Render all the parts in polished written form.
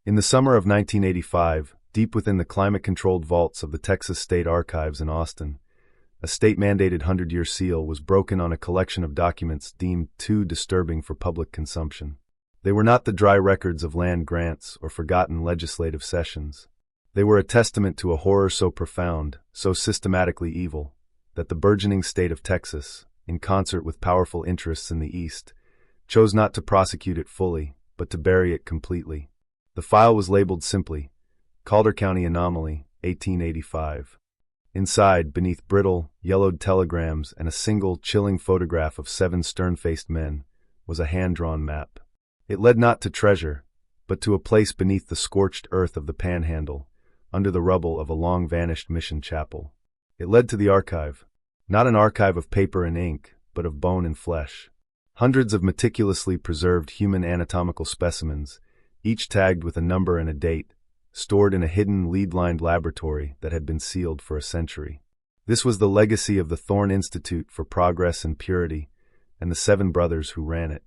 In the summer of 1985, deep within the climate-controlled vaults of the Texas State Archives in Austin, a state-mandated 100-year seal was broken on a collection of documents deemed too disturbing for public consumption. They were not the dry records of land grants or forgotten legislative sessions. They were a testament to a horror so profound, so systematically evil, that the burgeoning state of Texas, in concert with powerful interests in the East, chose not to prosecute it fully, but to bury it completely. The file was labeled simply, Calder County Anomaly, 1885. Inside, beneath brittle, yellowed telegrams and a single, chilling photograph of 7 stern-faced men, was a hand-drawn map. It led not to treasure, but to a place beneath the scorched earth of the Panhandle, under the rubble of a long-vanished mission chapel. It led to the archive, not an archive of paper and ink, but of bone and flesh. Hundreds of meticulously preserved human anatomical specimens, each tagged with a number and a date, stored in a hidden, lead-lined laboratory that had been sealed for a century. This was the legacy of the Thorne Institute for Progress and Purity, and the 7 brothers who ran it.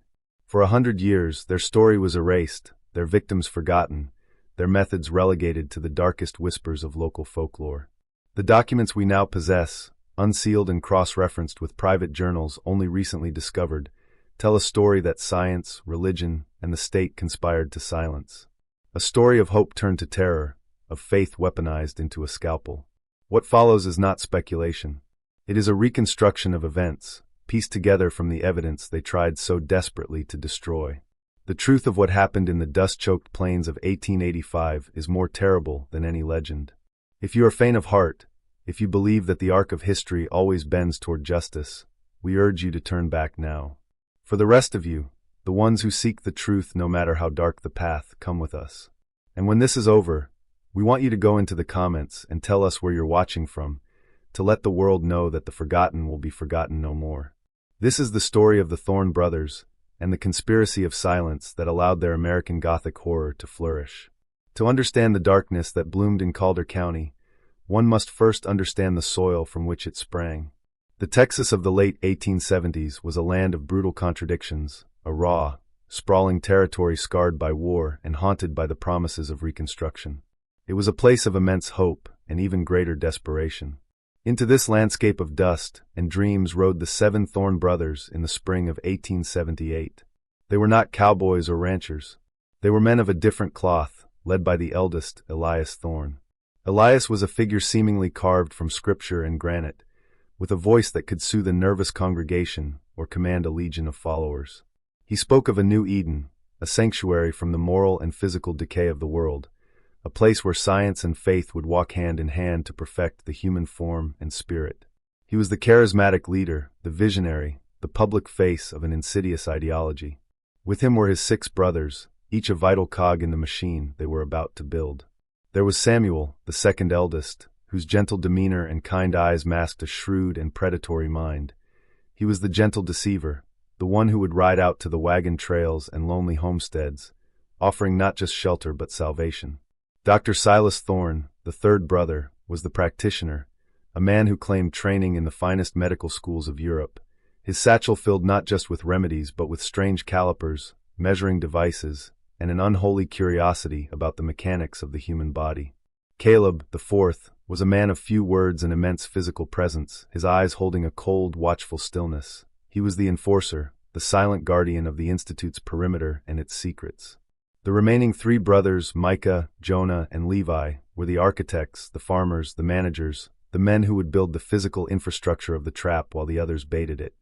For 100 years, their story was erased, their victims forgotten, their methods relegated to the darkest whispers of local folklore. The documents we now possess, unsealed and cross-referenced with private journals only recently discovered, tell a story that science, religion, and the state conspired to silence. A story of hope turned to terror, of faith weaponized into a scalpel. What follows is not speculation. It is a reconstruction of events, pieced together from the evidence they tried so desperately to destroy. The truth of what happened in the dust-choked plains of 1885 is more terrible than any legend. If you are faint of heart, if you believe that the arc of history always bends toward justice, we urge you to turn back now. For the rest of you, the ones who seek the truth no matter how dark the path, come with us. And when this is over, we want you to go into the comments and tell us where you're watching from, to let the world know that the forgotten will be forgotten no more. This is the story of the Thorne Brothers and the conspiracy of silence that allowed their American Gothic horror to flourish. To understand the darkness that bloomed in Calder County, one must first understand the soil from which it sprang. The Texas of the late 1870s was a land of brutal contradictions, a raw, sprawling territory scarred by war and haunted by the promises of Reconstruction. It was a place of immense hope and even greater desperation. Into this landscape of dust and dreams rode the 7 Thorne brothers in the spring of 1878. They were not cowboys or ranchers. They were men of a different cloth, led by the eldest, Elias Thorne. Elias was a figure seemingly carved from scripture and granite, with a voice that could soothe a nervous congregation or command a legion of followers. He spoke of a new Eden, a sanctuary from the moral and physical decay of the world, a place where science and faith would walk hand in hand to perfect the human form and spirit. He was the charismatic leader, the visionary, the public face of an insidious ideology. With him were his 6 brothers, each a vital cog in the machine they were about to build. There was Samuel, the second eldest, whose gentle demeanor and kind eyes masked a shrewd and predatory mind. He was the gentle deceiver, the one who would ride out to the wagon trails and lonely homesteads, offering not just shelter but salvation. Dr. Silas Thorne, the 3rd brother, was the practitioner, a man who claimed training in the finest medical schools of Europe, his satchel filled not just with remedies but with strange calipers, measuring devices, and an unholy curiosity about the mechanics of the human body. Caleb, the 4th, was a man of few words and immense physical presence, his eyes holding a cold, watchful stillness. He was the enforcer, the silent guardian of the Institute's perimeter and its secrets. The remaining 3 brothers, Micah, Jonah, and Levi, were the architects, the farmers, the managers, the men who would build the physical infrastructure of the trap while the others baited it.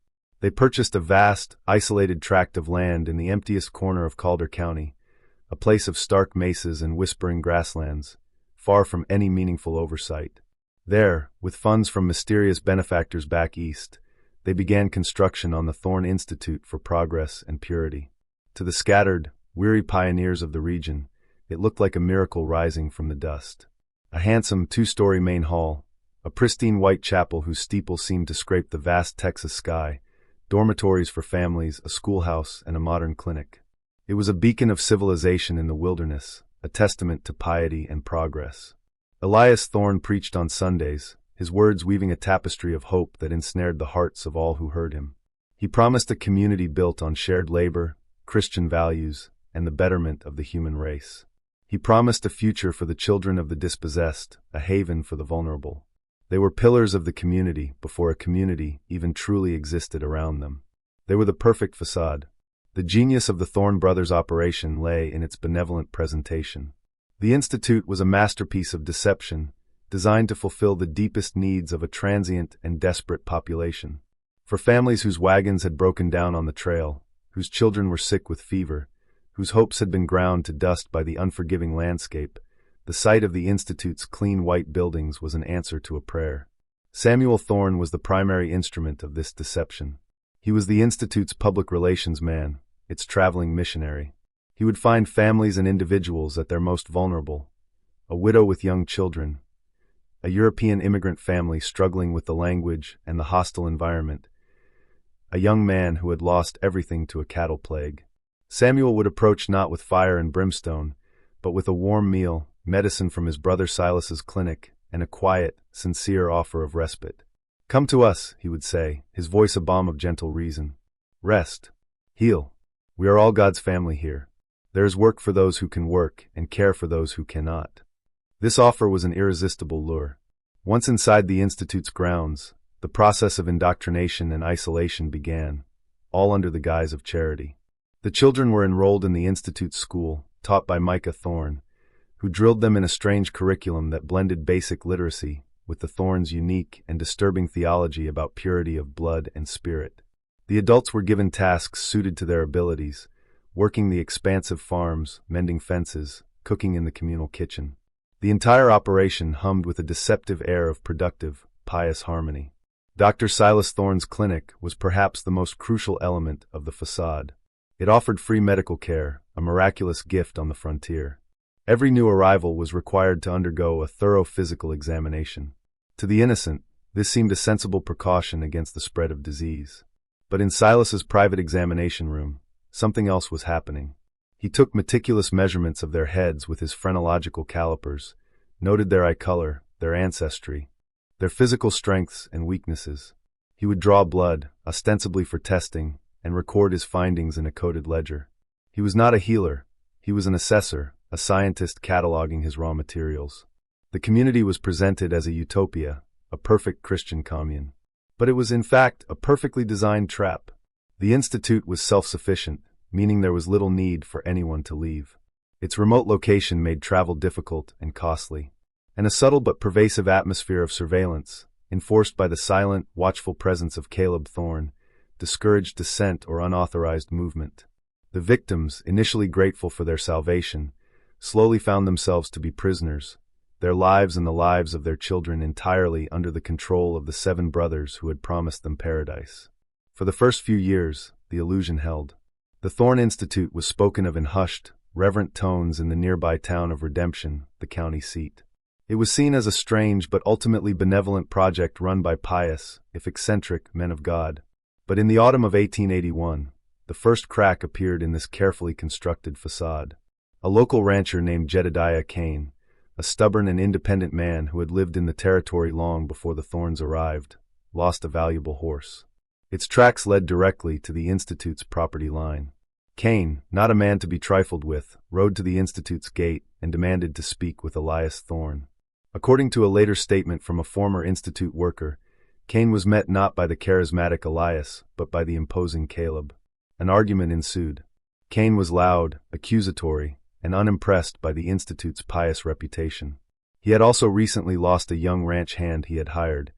They purchased a vast, isolated tract of land in the emptiest corner of Calder County, a place of stark mesas and whispering grasslands, far from any meaningful oversight. There, with funds from mysterious benefactors back east, they began construction on the Thorne Institute for Progress and Purity. To the scattered, weary pioneers of the region, it looked like a miracle rising from the dust. A handsome 2-story main hall, a pristine white chapel whose steeple seemed to scrape the vast Texas sky, dormitories for families, a schoolhouse, and a modern clinic. It was a beacon of civilization in the wilderness, a testament to piety and progress. Elias Thorne preached on Sundays, his words weaving a tapestry of hope that ensnared the hearts of all who heard him. He promised a community built on shared labor, Christian values, and the betterment of the human race. He promised a future for the children of the dispossessed, a haven for the vulnerable. They were pillars of the community before a community even truly existed around them. They were the perfect facade. The genius of the Thorne Brothers operation lay in its benevolent presentation. The Institute was a masterpiece of deception, designed to fulfill the deepest needs of a transient and desperate population. For families whose wagons had broken down on the trail, whose children were sick with fever, whose hopes had been ground to dust by the unforgiving landscape, the sight of the Institute's clean white buildings was an answer to a prayer. Samuel Thorne was the primary instrument of this deception. He was the Institute's public relations man, its traveling missionary. He would find families and individuals at their most vulnerable: a widow with young children, a European immigrant family struggling with the language and the hostile environment, a young man who had lost everything to a cattle plague. Samuel would approach not with fire and brimstone, but with a warm meal, medicine from his brother Silas's clinic, and a quiet, sincere offer of respite. "Come to us," he would say, his voice a balm of gentle reason. "Rest. Heal. We are all God's family here. There is work for those who can work, and care for those who cannot." This offer was an irresistible lure. Once inside the Institute's grounds, the process of indoctrination and isolation began, all under the guise of charity. The children were enrolled in the Institute's school, taught by Micah Thorne, who drilled them in a strange curriculum that blended basic literacy with the Thornes' unique and disturbing theology about purity of blood and spirit. The adults were given tasks suited to their abilities, working the expansive farms, mending fences, cooking in the communal kitchen. The entire operation hummed with a deceptive air of productive, pious harmony. Dr. Silas Thorne's clinic was perhaps the most crucial element of the facade. It offered free medical care, a miraculous gift on the frontier. Every new arrival was required to undergo a thorough physical examination. To the innocent, this seemed a sensible precaution against the spread of disease. But in Silas's private examination room, something else was happening. He took meticulous measurements of their heads with his phrenological calipers, noted their eye color, their ancestry, their physical strengths and weaknesses. He would draw blood, ostensibly for testing, and record his findings in a coded ledger. He was not a healer, he was an assessor, a scientist cataloging his raw materials. The community was presented as a utopia, a perfect Christian commune. But it was in fact a perfectly designed trap. The Institute was self-sufficient, meaning there was little need for anyone to leave. Its remote location made travel difficult and costly, and a subtle but pervasive atmosphere of surveillance, enforced by the silent, watchful presence of Caleb Thorne, discouraged dissent or unauthorized movement. The victims, initially grateful for their salvation, slowly found themselves to be prisoners, their lives and the lives of their children entirely under the control of the 7 brothers who had promised them paradise. For the first few years, the illusion held. The Thorne Institute was spoken of in hushed, reverent tones in the nearby town of Redemption, the county seat. It was seen as a strange but ultimately benevolent project run by pious, if eccentric, men of God. But in the autumn of 1881, the first crack appeared in this carefully constructed facade. A local rancher named Jedediah Kane, a stubborn and independent man who had lived in the territory long before the Thornes arrived, lost a valuable horse. Its tracks led directly to the Institute's property line. Kane, not a man to be trifled with, rode to the Institute's gate and demanded to speak with Elias Thorne. According to a later statement from a former Institute worker, Kane was met not by the charismatic Elias, but by the imposing Caleb. An argument ensued. Kane was loud, accusatory, and unimpressed by the Institute's pious reputation. He had also recently lost a young ranch hand he had hired,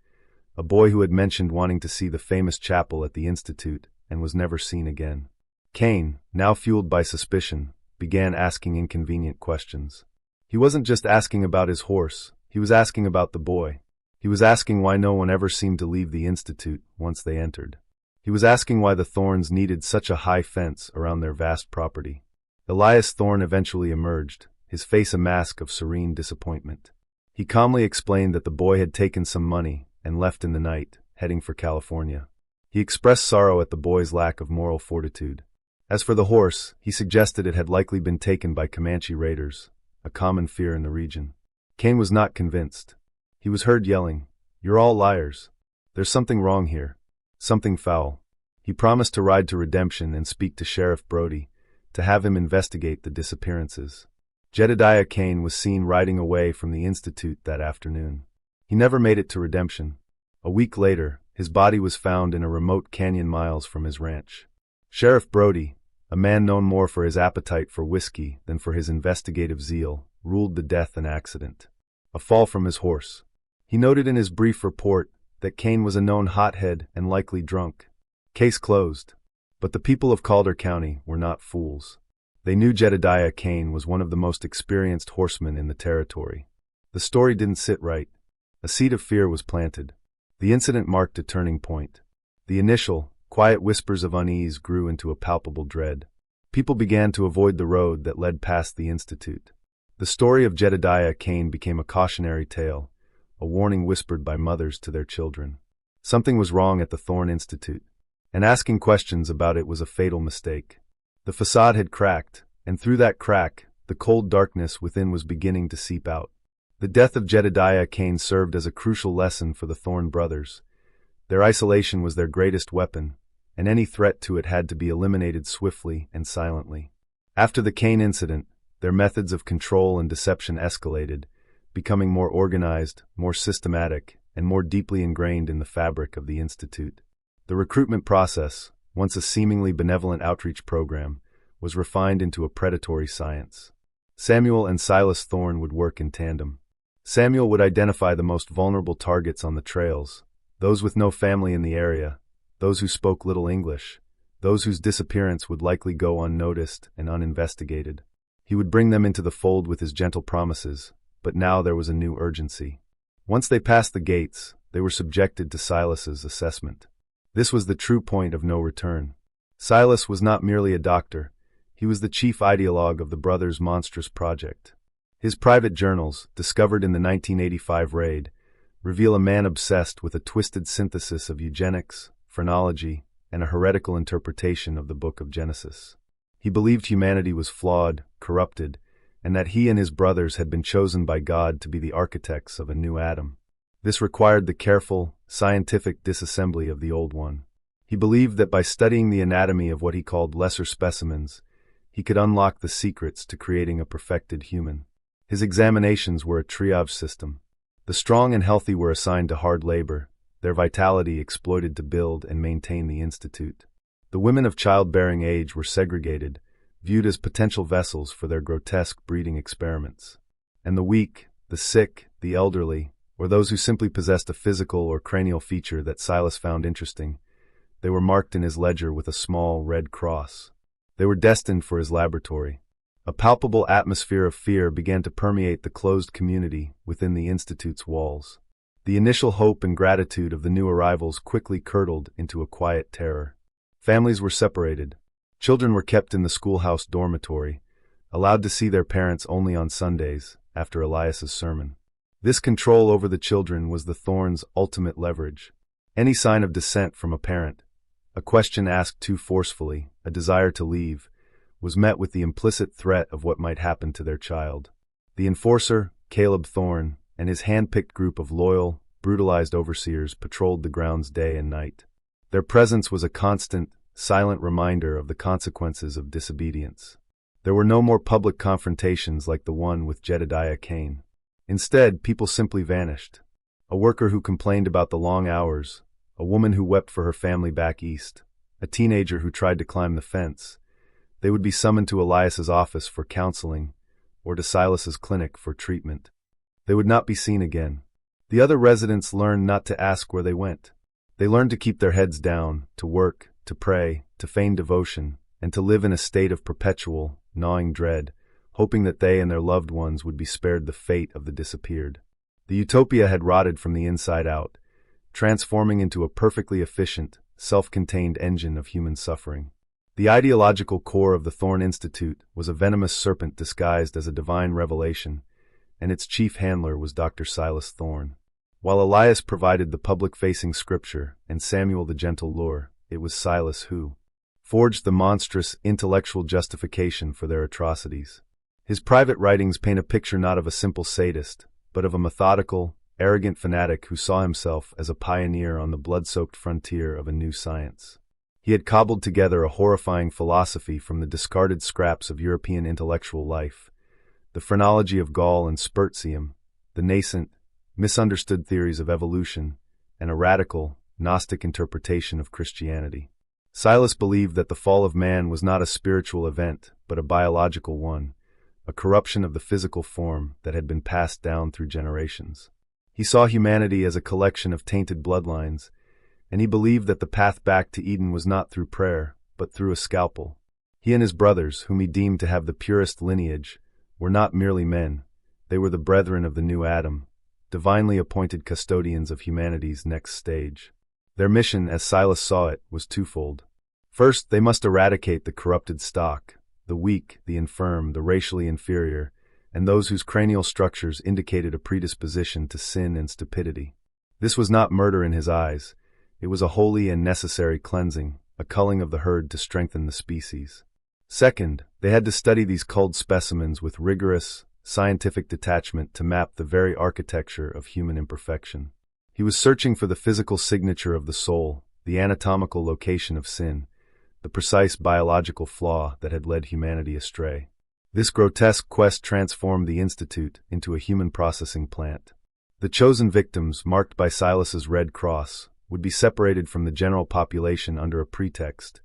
a boy who had mentioned wanting to see the famous chapel at the Institute and was never seen again. Kane, now fueled by suspicion, began asking inconvenient questions. He wasn't just asking about his horse, he was asking about the boy. He was asking why no one ever seemed to leave the Institute once they entered. He was asking why the Thornes needed such a high fence around their vast property. Elias Thorne eventually emerged, his face a mask of serene disappointment. He calmly explained that the boy had taken some money and left in the night, heading for California. He expressed sorrow at the boy's lack of moral fortitude. As for the horse, he suggested it had likely been taken by Comanche raiders, a common fear in the region. Kane was not convinced. He was heard yelling, "You're all liars. There's something wrong here. Something foul." He promised to ride to Redemption and speak to Sheriff Brody, to have him investigate the disappearances. Jedediah Kane was seen riding away from the Institute that afternoon. He never made it to redemption. A week later, his body was found in a remote canyon miles from his ranch. Sheriff Brody, a man known more for his appetite for whiskey than for his investigative zeal, ruled the death an accident. A fall from his horse. He noted in his brief report that Kane was a known hothead and likely drunk. Case closed. But the people of Calder County were not fools. They knew Jedediah Kane was one of the most experienced horsemen in the territory. The story didn't sit right. A seed of fear was planted. The incident marked a turning point. The initial, quiet whispers of unease grew into a palpable dread. People began to avoid the road that led past the Institute. The story of Jedediah Kane became a cautionary tale, a warning whispered by mothers to their children. Something was wrong at the Thorne Institute, and asking questions about it was a fatal mistake. The facade had cracked, and through that crack, the cold darkness within was beginning to seep out. The death of Jedediah Kane served as a crucial lesson for the Thorne Brothers. Their isolation was their greatest weapon, and any threat to it had to be eliminated swiftly and silently. After the Kane incident, their methods of control and deception escalated, becoming more organized, more systematic, and more deeply ingrained in the fabric of the Institute. The recruitment process, once a seemingly benevolent outreach program, was refined into a predatory science. Samuel and Silas Thorne would work in tandem. Samuel would identify the most vulnerable targets on the trails, those with no family in the area, those who spoke little English, those whose disappearance would likely go unnoticed and uninvestigated. He would bring them into the fold with his gentle promises, but now there was a new urgency. Once they passed the gates, they were subjected to Silas's assessment. This was the true point of no return. Silas was not merely a doctor, he was the chief ideologue of the brothers' monstrous project. His private journals, discovered in the 1985 raid, reveal a man obsessed with a twisted synthesis of eugenics, phrenology, and a heretical interpretation of the Book of Genesis. He believed humanity was flawed, corrupted, and that he and his brothers had been chosen by God to be the architects of a new Adam. This required the careful, scientific disassembly of the old one. He believed that by studying the anatomy of what he called lesser specimens, he could unlock the secrets to creating a perfected human. His examinations were a triage system. The strong and healthy were assigned to hard labor, their vitality exploited to build and maintain the Institute. The women of childbearing age were segregated, viewed as potential vessels for their grotesque breeding experiments. And the weak, the sick, the elderly, or those who simply possessed a physical or cranial feature that Silas found interesting, they were marked in his ledger with a small red cross. They were destined for his laboratory. A palpable atmosphere of fear began to permeate the closed community within the Institute's walls. The initial hope and gratitude of the new arrivals quickly curdled into a quiet terror. Families were separated. Children were kept in the schoolhouse dormitory, allowed to see their parents only on Sundays, after Elias's sermon. This control over the children was the Thornes' ultimate leverage. Any sign of dissent from a parent, a question asked too forcefully, a desire to leave, was met with the implicit threat of what might happen to their child. The enforcer, Caleb Thorne, and his hand-picked group of loyal, brutalized overseers patrolled the grounds day and night. Their presence was a constant, silent reminder of the consequences of disobedience. There were no more public confrontations like the one with Jedediah Kane. Instead, people simply vanished. A worker who complained about the long hours, a woman who wept for her family back east, a teenager who tried to climb the fence. They would be summoned to Elias's office for counseling, or to Silas's clinic for treatment. They would not be seen again. The other residents learned not to ask where they went. They learned to keep their heads down, to work, to pray, to feign devotion, and to live in a state of perpetual, gnawing dread, hoping that they and their loved ones would be spared the fate of the disappeared. The utopia had rotted from the inside out, transforming into a perfectly efficient, self-contained engine of human suffering. The ideological core of the Thorne Institute was a venomous serpent disguised as a divine revelation, and its chief handler was Dr. Silas Thorne. While Elias provided the public-facing scripture and Samuel the gentle lure, it was Silas who forged the monstrous intellectual justification for their atrocities. His private writings paint a picture not of a simple sadist, but of a methodical, arrogant fanatic who saw himself as a pioneer on the blood-soaked frontier of a new science. He had cobbled together a horrifying philosophy from the discarded scraps of European intellectual life, the phrenology of Gall and Spurzheim, the nascent, misunderstood theories of evolution, and a radical, Gnostic interpretation of Christianity. Silas believed that the fall of man was not a spiritual event, but a biological one, a corruption of the physical form that had been passed down through generations. He saw humanity as a collection of tainted bloodlines, and he believed that the path back to Eden was not through prayer, but through a scalpel. He and his brothers, whom he deemed to have the purest lineage, were not merely men, they were the brethren of the new Adam, divinely appointed custodians of humanity's next stage. Their mission, as Silas saw it, was twofold. First, they must eradicate the corrupted stock, the weak, the infirm, the racially inferior, and those whose cranial structures indicated a predisposition to sin and stupidity. This was not murder in his eyes. It was a holy and necessary cleansing, a culling of the herd to strengthen the species. Second, they had to study these culled specimens with rigorous, scientific detachment to map the very architecture of human imperfection. He was searching for the physical signature of the soul, the anatomical location of sin, the precise biological flaw that had led humanity astray. This grotesque quest transformed the Institute into a human processing plant. The chosen victims, marked by Silas's Red Cross, would be separated from the general population under a pretext,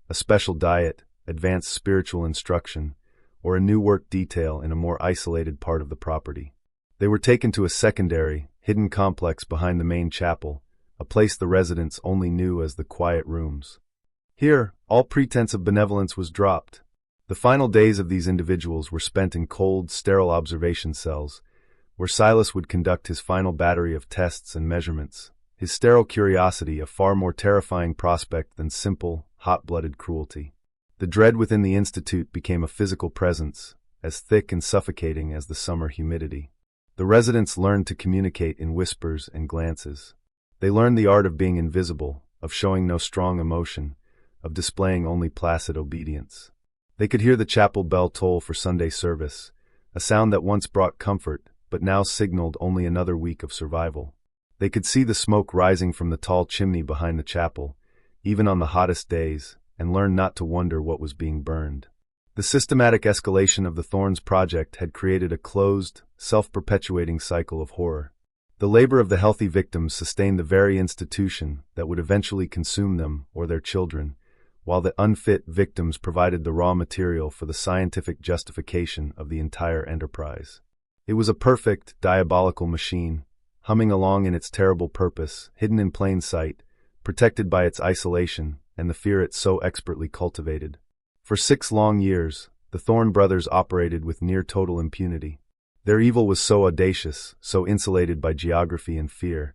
a special diet, advanced spiritual instruction, or a new work detail in a more isolated part of the property. They were taken to a secondary, hidden complex behind the main chapel, a place the residents only knew as the quiet rooms. Here, all pretense of benevolence was dropped. The final days of these individuals were spent in cold, sterile observation cells, where Silas would conduct his final battery of tests and measurements, his sterile curiosity a far more terrifying prospect than simple, hot-blooded cruelty. The dread within the Institute became a physical presence, as thick and suffocating as the summer humidity. The residents learned to communicate in whispers and glances. They learned the art of being invisible, of showing no strong emotion, of displaying only placid obedience. They could hear the chapel bell toll for Sunday service, a sound that once brought comfort, but now signaled only another week of survival. They could see the smoke rising from the tall chimney behind the chapel, even on the hottest days, and learn not to wonder what was being burned. The systematic escalation of the Thorne's project had created a closed, self-perpetuating cycle of horror. The labor of the healthy victims sustained the very institution that would eventually consume them or their children, while the unfit victims provided the raw material for the scientific justification of the entire enterprise. It was a perfect, diabolical machine, humming along in its terrible purpose, hidden in plain sight, protected by its isolation and the fear it so expertly cultivated. For 6 long years, the Thorne Brothers operated with near-total impunity. Their evil was so audacious, so insulated by geography and fear,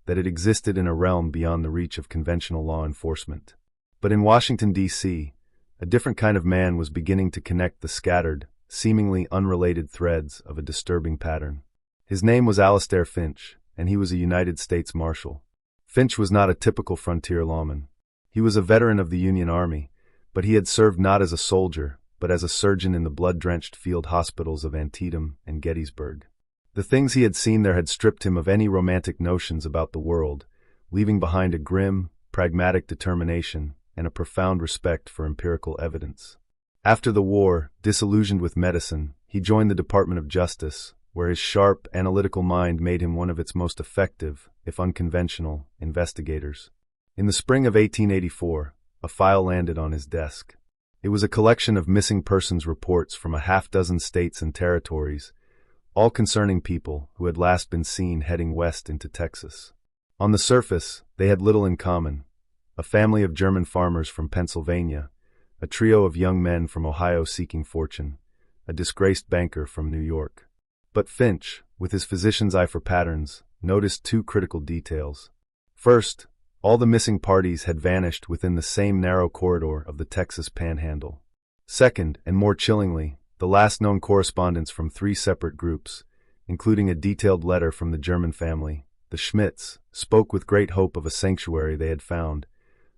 that it existed in a realm beyond the reach of conventional law enforcement. But in Washington, D.C., a different kind of man was beginning to connect the scattered, seemingly unrelated threads of a disturbing pattern. His name was Alastair Finch, and he was a United States Marshal. Finch was not a typical frontier lawman. He was a veteran of the Union Army, but he had served not as a soldier, but as a surgeon in the blood-drenched field hospitals of Antietam and Gettysburg. The things he had seen there had stripped him of any romantic notions about the world, leaving behind a grim, pragmatic determination and a profound respect for empirical evidence. After the war, disillusioned with medicine, he joined the Department of Justice, where his sharp, analytical mind made him one of its most effective, if unconventional, investigators. In the spring of 1884, a file landed on his desk. It was a collection of missing persons reports from a half-dozen states and territories, all concerning people who had last been seen heading west into Texas. On the surface, they had little in common. A family of German farmers from Pennsylvania, a trio of young men from Ohio seeking fortune, a disgraced banker from New York. But Finch, with his physician's eye for patterns, noticed 2 critical details. First, all the missing parties had vanished within the same narrow corridor of the Texas Panhandle. Second, and more chillingly, the last known correspondence from 3 separate groups, including a detailed letter from the German family, the Schmidts, spoke with great hope of a sanctuary they had found,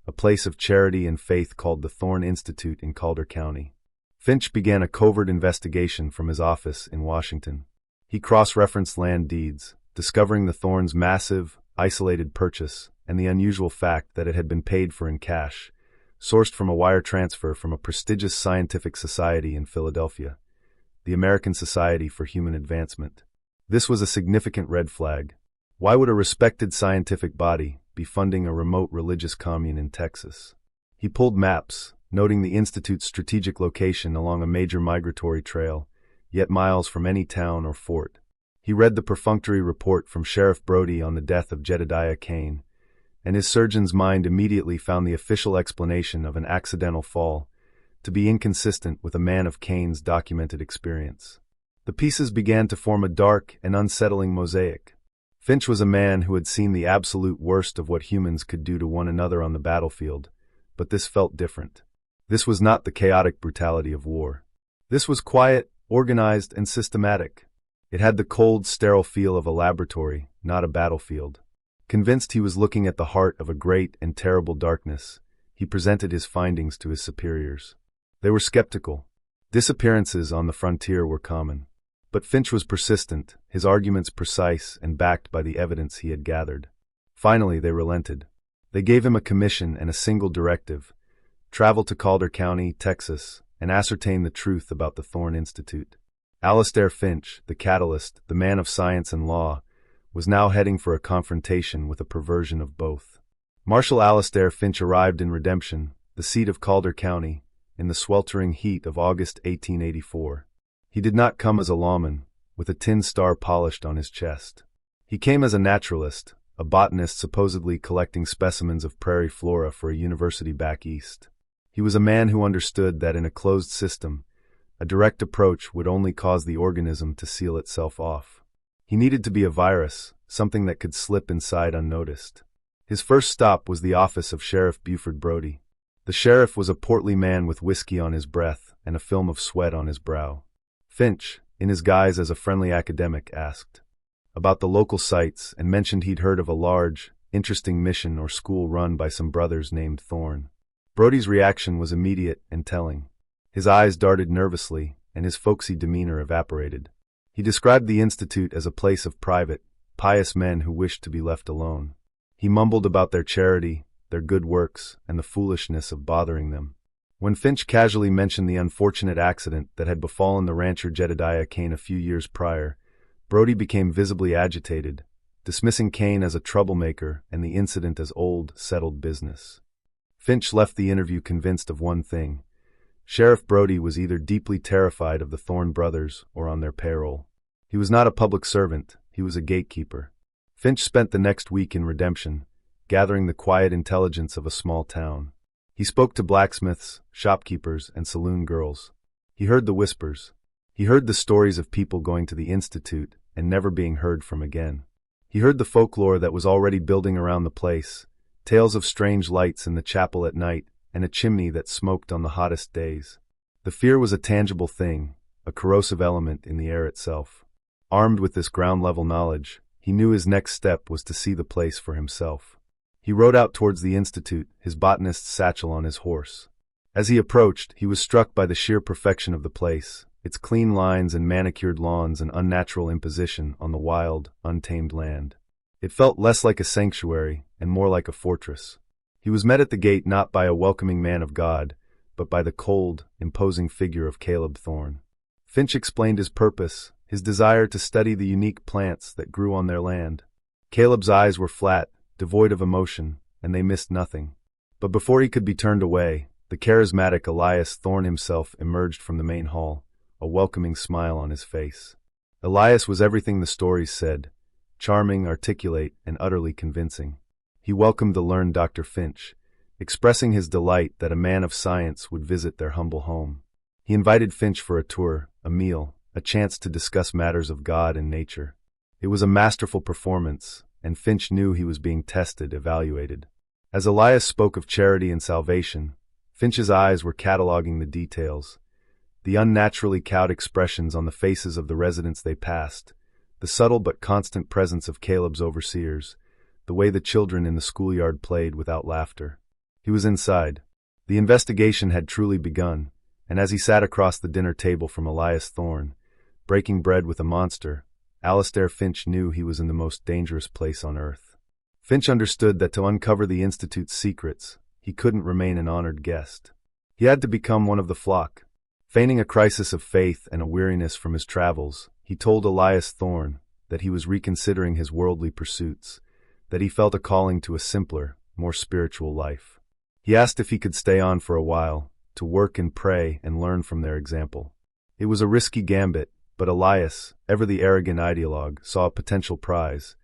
a place of charity and faith called the Thorne Institute in Calder County. Finch began a covert investigation from his office in Washington. He cross-referenced land deeds, discovering the Thornes' massive, isolated purchase and the unusual fact that it had been paid for in cash, sourced from a wire transfer from a prestigious scientific society in Philadelphia. the American Society for Human Advancement. This was a significant red flag. Why would a respected scientific body be funding a remote religious commune in Texas? He pulled maps, noting the Institute's strategic location along a major migratory trail, yet miles from any town or fort. He read the perfunctory report from Sheriff Brody on the death of Jedediah Kane, and his surgeon's mind immediately found the official explanation of an accidental fall to be inconsistent with a man of Kane's documented experience. The pieces began to form a dark and unsettling mosaic. Finch was a man who had seen the absolute worst of what humans could do to one another on the battlefield, but this felt different. This was not the chaotic brutality of war. This was quiet, organized, and systematic. It had the cold, sterile feel of a laboratory, not a battlefield. Convinced he was looking at the heart of a great and terrible darkness, he presented his findings to his superiors. They were skeptical. Disappearances on the frontier were common. But Finch was persistent, his arguments precise and backed by the evidence he had gathered. Finally, they relented. They gave him a commission and a single directive: travel to Calder County, Texas, and ascertain the truth about the Thorne Institute. Alastair Finch, the catalyst, the man of science and law, was now heading for a confrontation with a perversion of both. Marshal Alastair Finch arrived in Redemption, the seat of Calder County, in the sweltering heat of August 1884. He did not come as a lawman, with a tin star polished on his chest. He came as a naturalist, a botanist supposedly collecting specimens of prairie flora for a university back east. He was a man who understood that in a closed system, a direct approach would only cause the organism to seal itself off. He needed to be a virus, something that could slip inside unnoticed. His first stop was the office of Sheriff Buford Brody. The sheriff was a portly man with whiskey on his breath and a film of sweat on his brow. Finch, in his guise as a friendly academic, asked about the local sites and mentioned he'd heard of a large, interesting mission or school run by some brothers named Thorne. Brody's reaction was immediate and telling. His eyes darted nervously, and his folksy demeanor evaporated. He described the Institute as a place of private, pious men who wished to be left alone. He mumbled about their charity, their good works, and the foolishness of bothering them. When Finch casually mentioned the unfortunate accident that had befallen the rancher Jedediah Kane a few years prior, Brody became visibly agitated, dismissing Kane as a troublemaker and the incident as old, settled business. Finch left the interview convinced of one thing: Sheriff Brody was either deeply terrified of the Thorne Brothers or on their payroll. He was not a public servant, he was a gatekeeper. Finch spent the next week in Redemption, gathering the quiet intelligence of a small town. He spoke to blacksmiths, shopkeepers, and saloon girls. He heard the whispers. He heard the stories of people going to the Institute and never being heard from again. He heard the folklore that was already building around the place, tales of strange lights in the chapel at night and a chimney that smoked on the hottest days. The fear was a tangible thing, a corrosive element in the air itself. Armed with this ground-level knowledge, he knew his next step was to see the place for himself. He rode out towards the Institute, his botanist's satchel on his horse. As he approached, he was struck by the sheer perfection of the place, its clean lines and manicured lawns and unnatural imposition on the wild, untamed land. It felt less like a sanctuary and more like a fortress. He was met at the gate not by a welcoming man of God, but by the cold, imposing figure of Caleb Thorne. Finch explained his purpose, his desire to study the unique plants that grew on their land. Caleb's eyes were flat, devoid of emotion, and they missed nothing. But before he could be turned away, the charismatic Elias Thorne himself emerged from the main hall, a welcoming smile on his face. Elias was everything the stories said: charming, articulate, and utterly convincing. He welcomed the learned Dr. Finch, expressing his delight that a man of science would visit their humble home. He invited Finch for a tour, a meal, a chance to discuss matters of God and nature. It was a masterful performance, and Finch knew he was being tested, evaluated. As Elias spoke of charity and salvation, Finch's eyes were cataloging the details: the unnaturally cowed expressions on the faces of the residents they passed, the subtle but constant presence of Caleb's overseers, the way the children in the schoolyard played without laughter. He was inside. The investigation had truly begun, and as he sat across the dinner table from Elias Thorne, breaking bread with a monster, Alastair Finch knew he was in the most dangerous place on earth. Finch understood that to uncover the Institute's secrets, he couldn't remain an honored guest. He had to become one of the flock. Feigning a crisis of faith and a weariness from his travels, he told Elias Thorne that he was reconsidering his worldly pursuits, that he felt a calling to a simpler, more spiritual life. He asked if he could stay on for a while, to work and pray and learn from their example. It was a risky gambit, but Elias, ever the arrogant ideologue, saw a potential prize.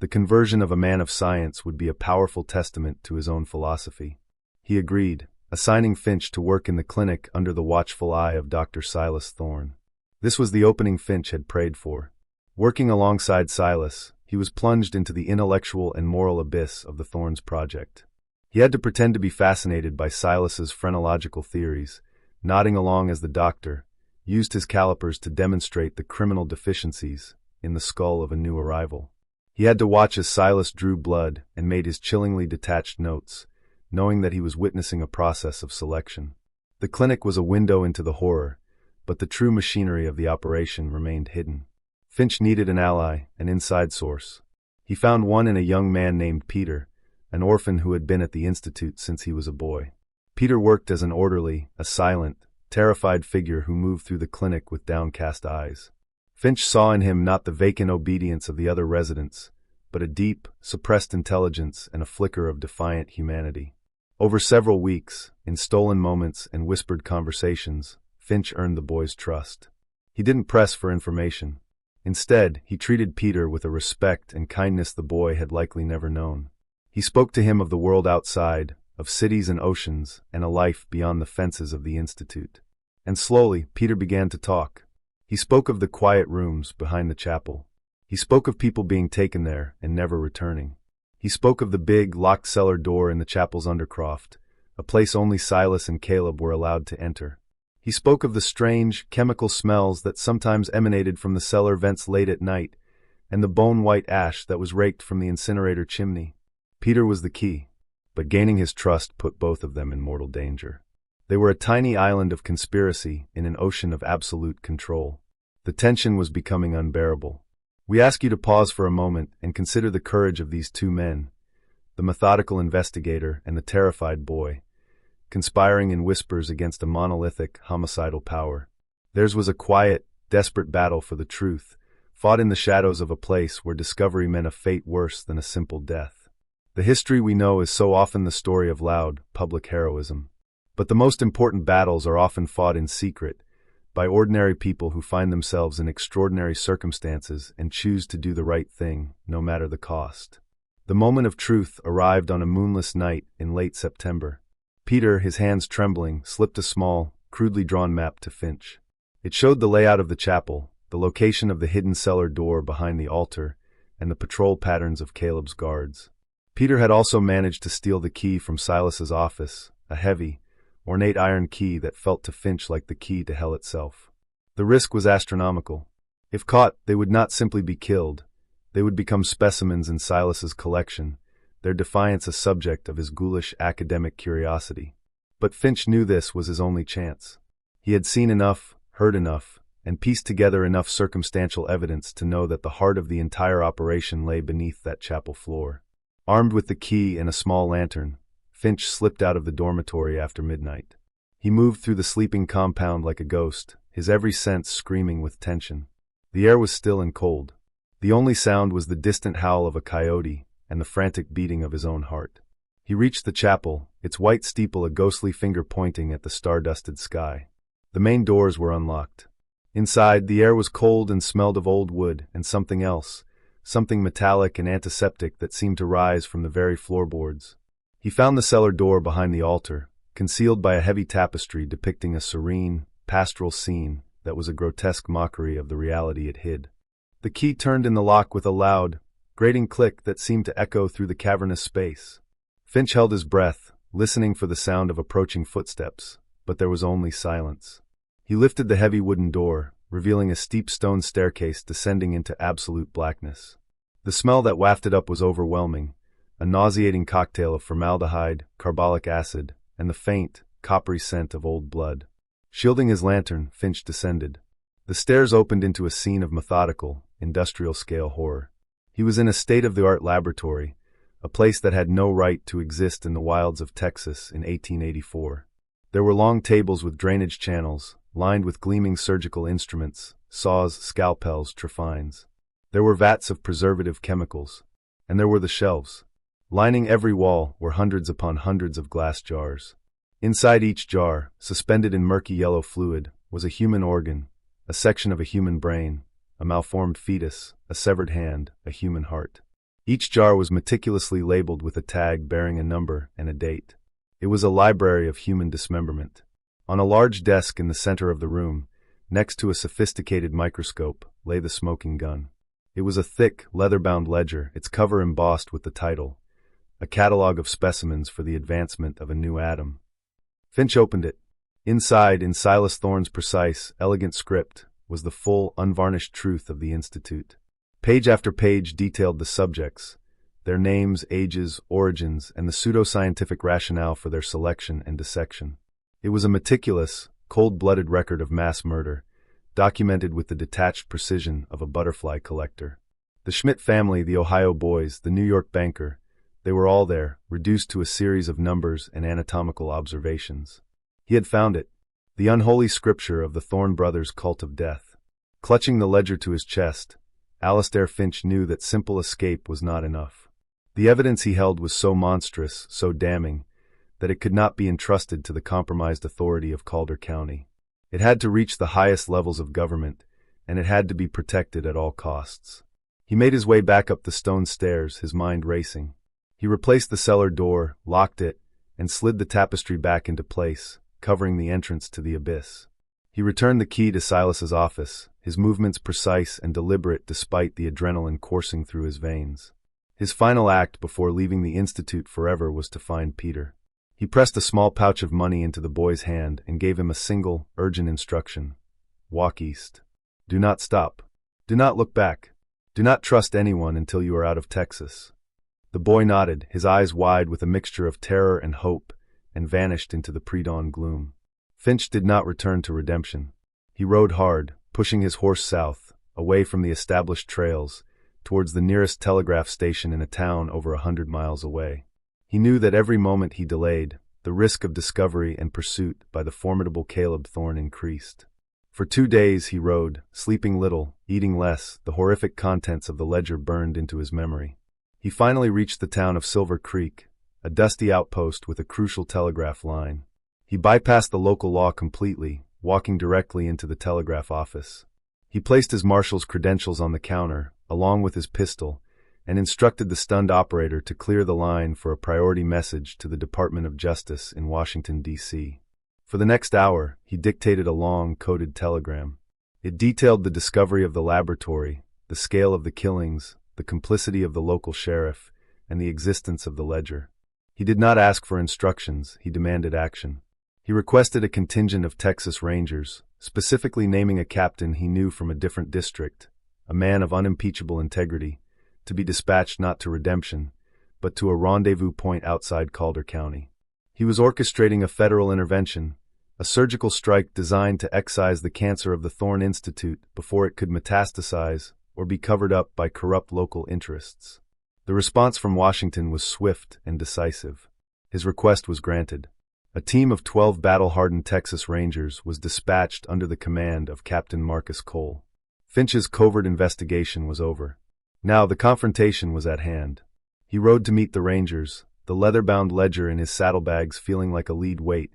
The conversion of a man of science would be a powerful testament to his own philosophy. He agreed, assigning Finch to work in the clinic under the watchful eye of Dr. Silas Thorne. This was the opening Finch had prayed for. Working alongside Silas, he was plunged into the intellectual and moral abyss of the Thorne's project. He had to pretend to be fascinated by Silas's phrenological theories, nodding along as the doctor used his calipers to demonstrate the criminal deficiencies in the skull of a new arrival. He had to watch as Silas drew blood and made his chillingly detached notes, knowing that he was witnessing a process of selection. The clinic was a window into the horror, but the true machinery of the operation remained hidden. Finch needed an ally, an inside source. He found one in a young man named Peter, an orphan who had been at the Institute since he was a boy. Peter worked as an orderly, a silent, terrified figure who moved through the clinic with downcast eyes. Finch saw in him not the vacant obedience of the other residents, but a deep, suppressed intelligence and a flicker of defiant humanity. Over several weeks, in stolen moments and whispered conversations, Finch earned the boy's trust. He didn't press for information. Instead, he treated Peter with a respect and kindness the boy had likely never known. He spoke to him of the world outside, of cities and oceans, and a life beyond the fences of the Institute. And slowly, Peter began to talk. He spoke of the quiet rooms behind the chapel. He spoke of people being taken there and never returning. He spoke of the big, locked cellar door in the chapel's undercroft, a place only Silas and Caleb were allowed to enter. He spoke of the strange, chemical smells that sometimes emanated from the cellar vents late at night, and the bone-white ash that was raked from the incinerator chimney. Peter was the key, but gaining his trust put both of them in mortal danger. They were a tiny island of conspiracy in an ocean of absolute control. The tension was becoming unbearable. We ask you to pause for a moment and consider the courage of these two men, the methodical investigator and the terrified boy, conspiring in whispers against a monolithic, homicidal power. Theirs was a quiet, desperate battle for the truth, fought in the shadows of a place where discovery meant a fate worse than a simple death. The history we know is so often the story of loud, public heroism. But the most important battles are often fought in secret, by ordinary people who find themselves in extraordinary circumstances and choose to do the right thing, no matter the cost. The moment of truth arrived on a moonless night in late September. Peter, his hands trembling, slipped a small, crudely drawn map to Finch. It showed the layout of the chapel, the location of the hidden cellar door behind the altar, and the patrol patterns of Caleb's guards. Peter had also managed to steal the key from Silas's office, a heavy, ornate iron key that felt to Finch like the key to hell itself. The risk was astronomical. If caught, they would not simply be killed. They would become specimens in Silas's collection, their defiance a subject of his ghoulish academic curiosity. But Finch knew this was his only chance. He had seen enough, heard enough, and pieced together enough circumstantial evidence to know that the heart of the entire operation lay beneath that chapel floor. Armed with the key and a small lantern, Finch slipped out of the dormitory after midnight. He moved through the sleeping compound like a ghost, his every sense screaming with tension. The air was still and cold. The only sound was the distant howl of a coyote and the frantic beating of his own heart. He reached the chapel, its white steeple a ghostly finger pointing at the star-dusted sky. The main doors were unlocked. Inside, the air was cold and smelled of old wood and something else, something metallic and antiseptic that seemed to rise from the very floorboards. He found the cellar door behind the altar, concealed by a heavy tapestry depicting a serene, pastoral scene that was a grotesque mockery of the reality it hid. The key turned in the lock with a loud, grating click that seemed to echo through the cavernous space. Finch held his breath, listening for the sound of approaching footsteps, but there was only silence. He lifted the heavy wooden door, revealing a steep stone staircase descending into absolute blackness. The smell that wafted up was overwhelming, a nauseating cocktail of formaldehyde, carbolic acid, and the faint, coppery scent of old blood. Shielding his lantern, Finch descended. The stairs opened into a scene of methodical, industrial-scale horror. He was in a state-of-the-art laboratory, a place that had no right to exist in the wilds of Texas in 1884. There were long tables with drainage channels, lined with gleaming surgical instruments, saws, scalpels, trephines. There were vats of preservative chemicals. And there were the shelves. Lining every wall were hundreds upon hundreds of glass jars. Inside each jar, suspended in murky yellow fluid, was a human organ, a section of a human brain, a malformed fetus, a severed hand, a human heart. Each jar was meticulously labeled with a tag bearing a number and a date. It was a library of human dismemberment. On a large desk in the center of the room, next to a sophisticated microscope, lay the smoking gun. It was a thick, leather-bound ledger, its cover embossed with the title, A Catalog of Specimens for the Advancement of a New Atom. Finch opened it. Inside, in Silas Thorne's precise, elegant script, was the full, unvarnished truth of the Institute. Page after page detailed the subjects, their names, ages, origins, and the pseudoscientific rationale for their selection and dissection. It was a meticulous, cold-blooded record of mass murder, documented with the detached precision of a butterfly collector. The Schmidt family, the Ohio boys, the New York banker, they were all there, reduced to a series of numbers and anatomical observations. He had found it, the unholy scripture of the Thorne Brothers' cult of death. Clutching the ledger to his chest, Alastair Finch knew that simple escape was not enough. The evidence he held was so monstrous, so damning, that it could not be entrusted to the compromised authority of Calder County. It had to reach the highest levels of government, and it had to be protected at all costs. He made his way back up the stone stairs, his mind racing. He replaced the cellar door, locked it, and slid the tapestry back into place, covering the entrance to the abyss. He returned the key to Silas's office, his movements precise and deliberate despite the adrenaline coursing through his veins. His final act before leaving the Institute forever was to find Peter. He pressed a small pouch of money into the boy's hand and gave him a single, urgent instruction. Walk east. Do not stop. Do not look back. Do not trust anyone until you are out of Texas. The boy nodded, his eyes wide with a mixture of terror and hope, and vanished into the pre-dawn gloom. Finch did not return to Redemption. He rode hard, pushing his horse south, away from the established trails, towards the nearest telegraph station in a town over 100 miles away. He knew that every moment he delayed, the risk of discovery and pursuit by the formidable Caleb Thorne increased. For 2 days he rode, sleeping little, eating less, the horrific contents of the ledger burned into his memory. He finally reached the town of Silver Creek, a dusty outpost with a crucial telegraph line. He bypassed the local law completely, walking directly into the telegraph office. He placed his marshal's credentials on the counter, along with his pistol, and instructed the stunned operator to clear the line for a priority message to the Department of Justice in Washington, D.C. For the next hour, he dictated a long, coded telegram. It detailed the discovery of the laboratory, the scale of the killings, the complicity of the local sheriff, and the existence of the ledger. He did not ask for instructions, he demanded action. He requested a contingent of Texas Rangers, specifically naming a captain he knew from a different district, a man of unimpeachable integrity, to be dispatched not to Redemption, but to a rendezvous point outside Calder County. He was orchestrating a federal intervention, a surgical strike designed to excise the cancer of the Thorne Institute before it could metastasize or be covered up by corrupt local interests. The response from Washington was swift and decisive. His request was granted. A team of 12 battle-hardened Texas Rangers was dispatched under the command of Captain Marcus Cole. Finch's covert investigation was over. Now the confrontation was at hand. He rode to meet the Rangers, the leather-bound ledger in his saddlebags feeling like a lead weight,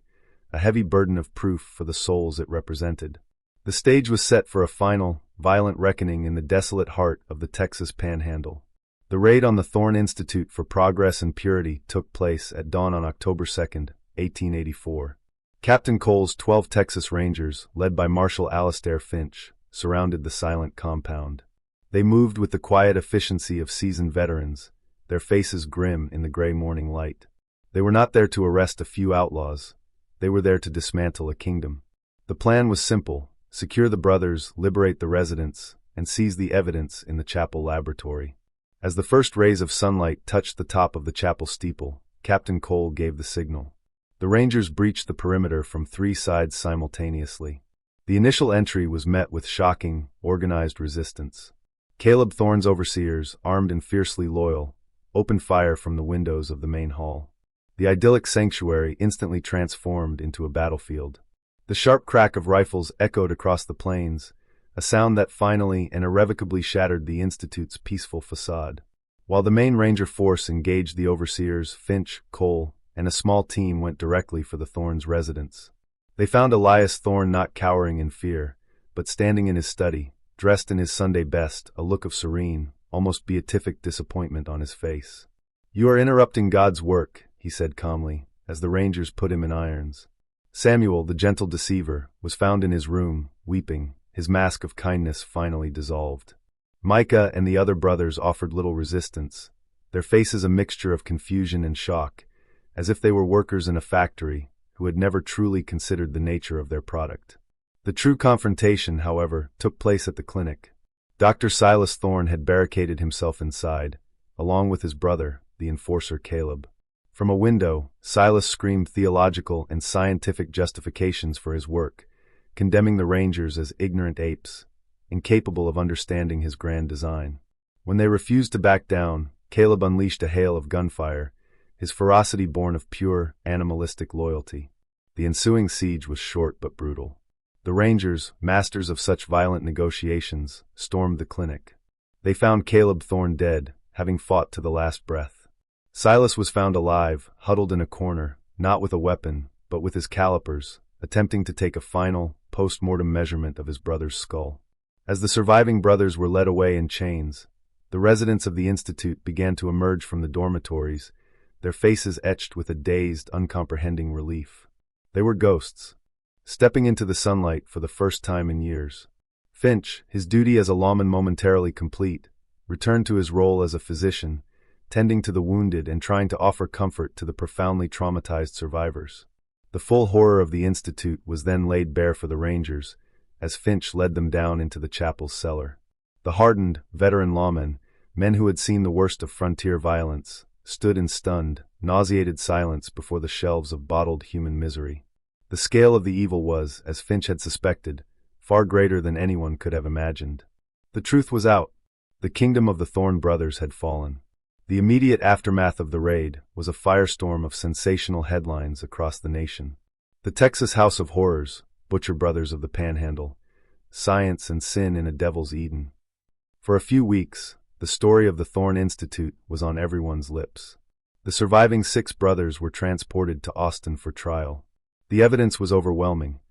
a heavy burden of proof for the souls it represented. The stage was set for a final, violent reckoning in the desolate heart of the Texas Panhandle. The raid on the Thorne Institute for Progress and Purity took place at dawn on October 2, 1884. Captain Cole's 12 Texas Rangers, led by Marshal Alastair Finch, surrounded the silent compound. They moved with the quiet efficiency of seasoned veterans, their faces grim in the gray morning light. They were not there to arrest a few outlaws. They were there to dismantle a kingdom. The plan was simple: secure the brothers, liberate the residents, and seize the evidence in the chapel laboratory. As the first rays of sunlight touched the top of the chapel steeple, Captain Cole gave the signal. The Rangers breached the perimeter from 3 sides simultaneously. The initial entry was met with shocking, organized resistance. Caleb Thorne's overseers, armed and fiercely loyal, opened fire from the windows of the main hall. The idyllic sanctuary instantly transformed into a battlefield. The sharp crack of rifles echoed across the plains, a sound that finally and irrevocably shattered the Institute's peaceful facade. While the main ranger force engaged the overseers, Finch, Cole, and a small team went directly for the Thorne's residence. They found Elias Thorne not cowering in fear, but standing in his study, dressed in his Sunday best, a look of serene, almost beatific disappointment on his face. "You are interrupting God's work," he said calmly, as the rangers put him in irons. Samuel, the gentle deceiver, was found in his room, weeping, his mask of kindness finally dissolved. Micah and the other brothers offered little resistance, their faces a mixture of confusion and shock, as if they were workers in a factory who had never truly considered the nature of their product. The true confrontation, however, took place at the clinic. Dr. Silas Thorne had barricaded himself inside, along with his brother, the enforcer Caleb. From a window, Silas screamed theological and scientific justifications for his work, condemning the rangers as ignorant apes, incapable of understanding his grand design. When they refused to back down, Caleb unleashed a hail of gunfire, his ferocity born of pure, animalistic loyalty. The ensuing siege was short but brutal. The rangers, masters of such violent negotiations, stormed the clinic. They found Caleb Thorne dead, having fought to the last breath. Silas was found alive, huddled in a corner, not with a weapon, but with his calipers, attempting to take a final, post-mortem measurement of his brother's skull. As the surviving brothers were led away in chains, the residents of the Institute began to emerge from the dormitories, their faces etched with a dazed, uncomprehending relief. They were ghosts, stepping into the sunlight for the first time in years. Finch, his duty as a lawman momentarily complete, returned to his role as a physician, tending to the wounded and trying to offer comfort to the profoundly traumatized survivors. The full horror of the Institute was then laid bare for the rangers, as Finch led them down into the chapel's cellar. The hardened, veteran lawmen, men who had seen the worst of frontier violence, stood in stunned, nauseated silence before the shelves of bottled human misery. The scale of the evil was, as Finch had suspected, far greater than anyone could have imagined. The truth was out. The kingdom of the Thorne Brothers had fallen. The immediate aftermath of the raid was a firestorm of sensational headlines across the nation. The Texas House of Horrors, Butcher Brothers of the Panhandle, Science and Sin in a Devil's Eden. For a few weeks, the story of the Thorne Institute was on everyone's lips. The surviving 6 brothers were transported to Austin for trial. The evidence was overwhelming.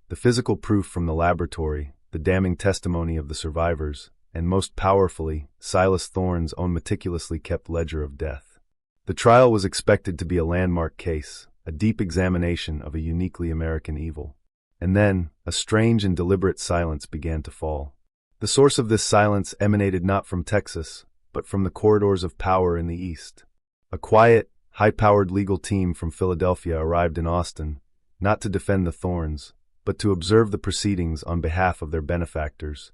The physical proof from the laboratory, the damning testimony of the survivors, and most powerfully, Silas Thorne's own meticulously kept ledger of death. The trial was expected to be a landmark case, a deep examination of a uniquely American evil. And then, a strange and deliberate silence began to fall. The source of this silence emanated not from Texas, but from the corridors of power in the East. A quiet, high-powered legal team from Philadelphia arrived in Austin, not to defend the Thornes, but to observe the proceedings on behalf of their benefactors,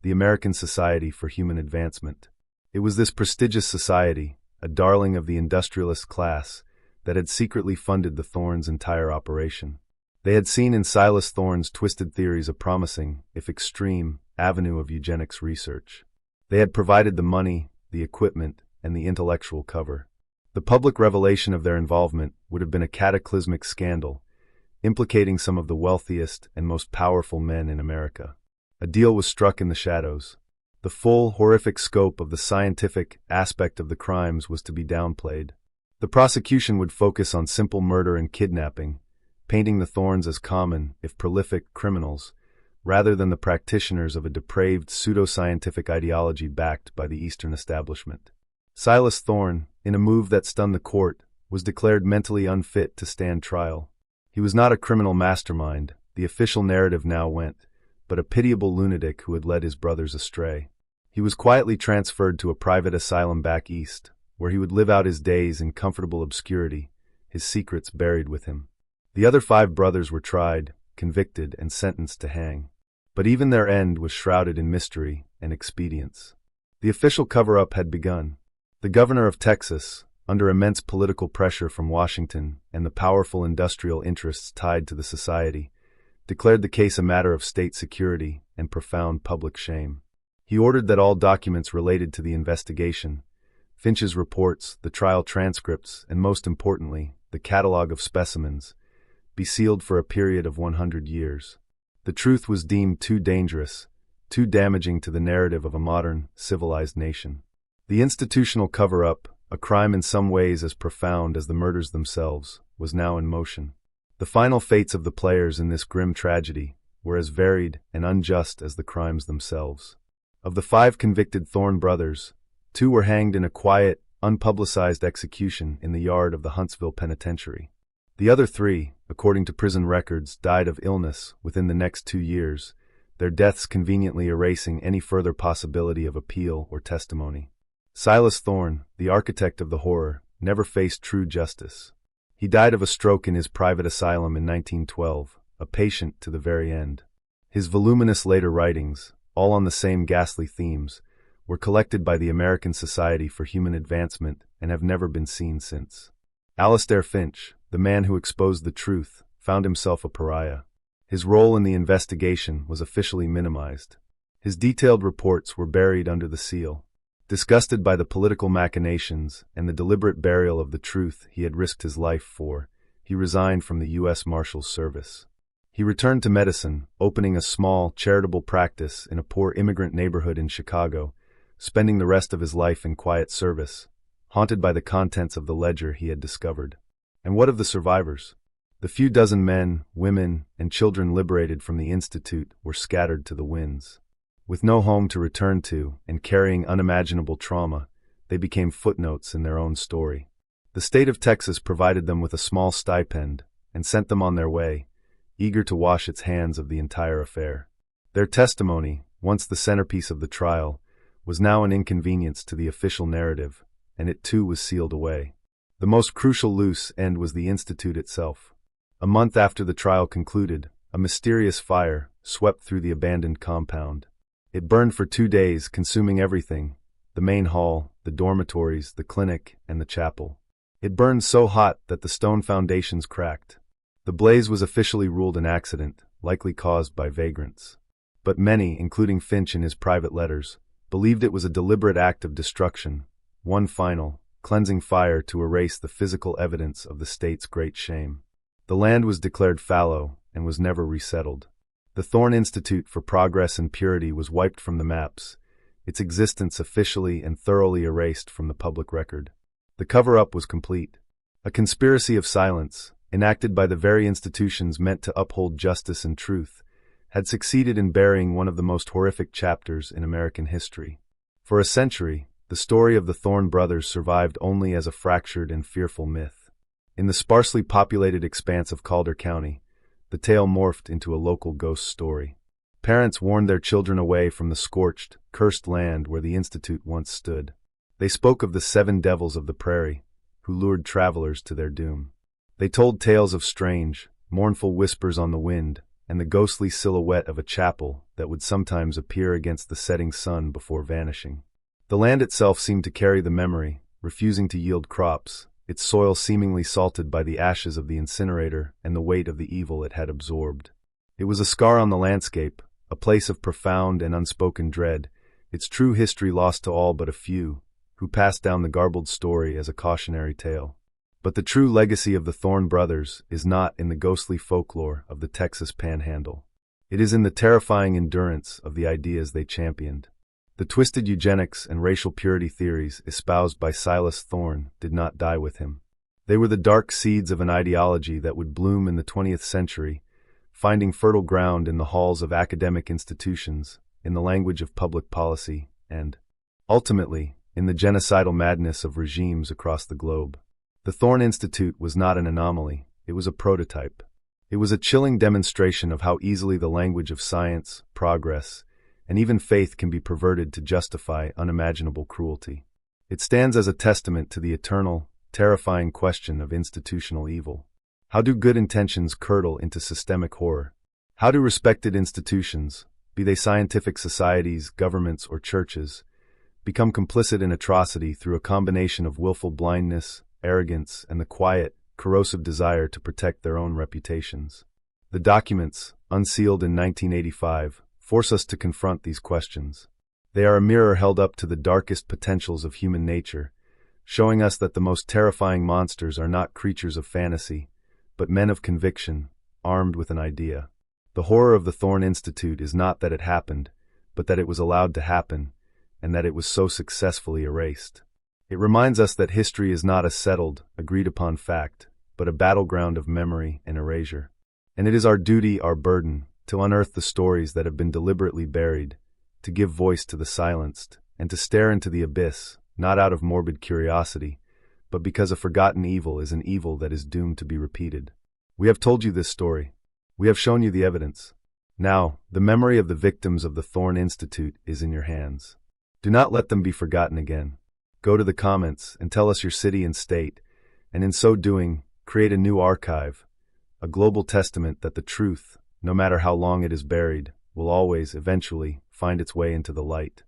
the American Society for Human Advancement. It was this prestigious society, a darling of the industrialist class, that had secretly funded the Thornes' entire operation. They had seen in Silas Thorne's twisted theories a promising, if extreme, avenue of eugenics research. They had provided the money, the equipment, and the intellectual cover. The public revelation of their involvement would have been a cataclysmic scandal, implicating some of the wealthiest and most powerful men in America. A deal was struck in the shadows. The full, horrific scope of the scientific aspect of the crimes was to be downplayed. The prosecution would focus on simple murder and kidnapping, painting the Thornes as common, if prolific, criminals, rather than the practitioners of a depraved pseudoscientific ideology backed by the Eastern establishment. Silas Thorne, in a move that stunned the court, was declared mentally unfit to stand trial. He was not a criminal mastermind, the official narrative now went, but a pitiable lunatic who had led his brothers astray. He was quietly transferred to a private asylum back east, where he would live out his days in comfortable obscurity, his secrets buried with him. The other 5 brothers were tried, convicted, and sentenced to hang. But even their end was shrouded in mystery and expedience. The official cover-up had begun. The governor of Texas, under immense political pressure from Washington and the powerful industrial interests tied to the society, declared the case a matter of state security and profound public shame. He ordered that all documents related to the investigation, Finch's reports, the trial transcripts, and most importantly, the catalog of specimens, be sealed for a period of 100 years. The truth was deemed too dangerous, too damaging to the narrative of a modern, civilized nation. The institutional cover-up, a crime in some ways as profound as the murders themselves, was now in motion. The final fates of the players in this grim tragedy were as varied and unjust as the crimes themselves. Of the 5 convicted Thorne brothers, 2 were hanged in a quiet, unpublicized execution in the yard of the Huntsville Penitentiary. The other 3, according to prison records, died of illness within the next 2 years, their deaths conveniently erasing any further possibility of appeal or testimony. Silas Thorne, the architect of the horror, never faced true justice. He died of a stroke in his private asylum in 1912, a patient to the very end. His voluminous later writings, all on the same ghastly themes, were collected by the American Society for Human Advancement and have never been seen since. Alastair Finch, the man who exposed the truth, found himself a pariah. His role in the investigation was officially minimized. His detailed reports were buried under the seal. Disgusted by the political machinations and the deliberate burial of the truth he had risked his life for, he resigned from the U.S. Marshal's service. He returned to medicine, opening a small, charitable practice in a poor immigrant neighborhood in Chicago, spending the rest of his life in quiet service, haunted by the contents of the ledger he had discovered. And what of the survivors? The few dozen men, women, and children liberated from the Institute were scattered to the winds. With no home to return to and carrying unimaginable trauma, they became footnotes in their own story. The state of Texas provided them with a small stipend and sent them on their way, eager to wash its hands of the entire affair. Their testimony, once the centerpiece of the trial, was now an inconvenience to the official narrative, and it too was sealed away. The most crucial loose end was the Institute itself. A month after the trial concluded, a mysterious fire swept through the abandoned compound. It burned for 2 days, consuming everything: the main hall, the dormitories, the clinic, and the chapel. It burned so hot that the stone foundations cracked. The blaze was officially ruled an accident, likely caused by vagrants. But many, including Finch in his private letters, believed it was a deliberate act of destruction, one final, cleansing fire to erase the physical evidence of the state's great shame. The land was declared fallow and was never resettled. The Thorne Institute for Progress and Purity was wiped from the maps, its existence officially and thoroughly erased from the public record. The cover-up was complete. A conspiracy of silence, enacted by the very institutions meant to uphold justice and truth, had succeeded in burying one of the most horrific chapters in American history. For a century, the story of the Thorne brothers survived only as a fractured and fearful myth. In the sparsely populated expanse of Calder County, the tale morphed into a local ghost story. Parents warned their children away from the scorched, cursed land where the Institute once stood. They spoke of the 7 devils of the prairie, who lured travelers to their doom. They told tales of strange, mournful whispers on the wind, and the ghostly silhouette of a chapel that would sometimes appear against the setting sun before vanishing. The land itself seemed to carry the memory, refusing to yield crops, its soil seemingly salted by the ashes of the incinerator and the weight of the evil it had absorbed. It was a scar on the landscape, a place of profound and unspoken dread, its true history lost to all but a few, who passed down the garbled story as a cautionary tale. But the true legacy of the Thorne brothers is not in the ghostly folklore of the Texas Panhandle. It is in the terrifying endurance of the ideas they championed. The twisted eugenics and racial purity theories espoused by Silas Thorne did not die with him. They were the dark seeds of an ideology that would bloom in the 20th century, finding fertile ground in the halls of academic institutions, in the language of public policy, and, ultimately, in the genocidal madness of regimes across the globe. The Thorne Institute was not an anomaly, it was a prototype. It was a chilling demonstration of how easily the language of science, progress, and even faith can be perverted to justify unimaginable cruelty. It stands as a testament to the eternal, terrifying question of institutional evil. How do good intentions curdle into systemic horror? How do respected institutions, be they scientific societies, governments, or churches, become complicit in atrocity through a combination of willful blindness, arrogance, and the quiet, corrosive desire to protect their own reputations? The documents, unsealed in 1985, force us to confront these questions. They are a mirror held up to the darkest potentials of human nature, showing us that the most terrifying monsters are not creatures of fantasy, but men of conviction, armed with an idea. The horror of the Thorne Institute is not that it happened, but that it was allowed to happen, and that it was so successfully erased. It reminds us that history is not a settled, agreed-upon fact, but a battleground of memory and erasure. And it is our duty, our burden, to unearth the stories that have been deliberately buried, to give voice to the silenced, and to stare into the abyss, not out of morbid curiosity, but because a forgotten evil is an evil that is doomed to be repeated. We have told you this story. We have shown you the evidence. Now, the memory of the victims of the Thorne Institute is in your hands. Do not let them be forgotten again. Go to the comments and tell us your city and state, and in so doing, create a new archive, a global testament that the truth, no matter how long it is buried, will always, eventually, find its way into the light.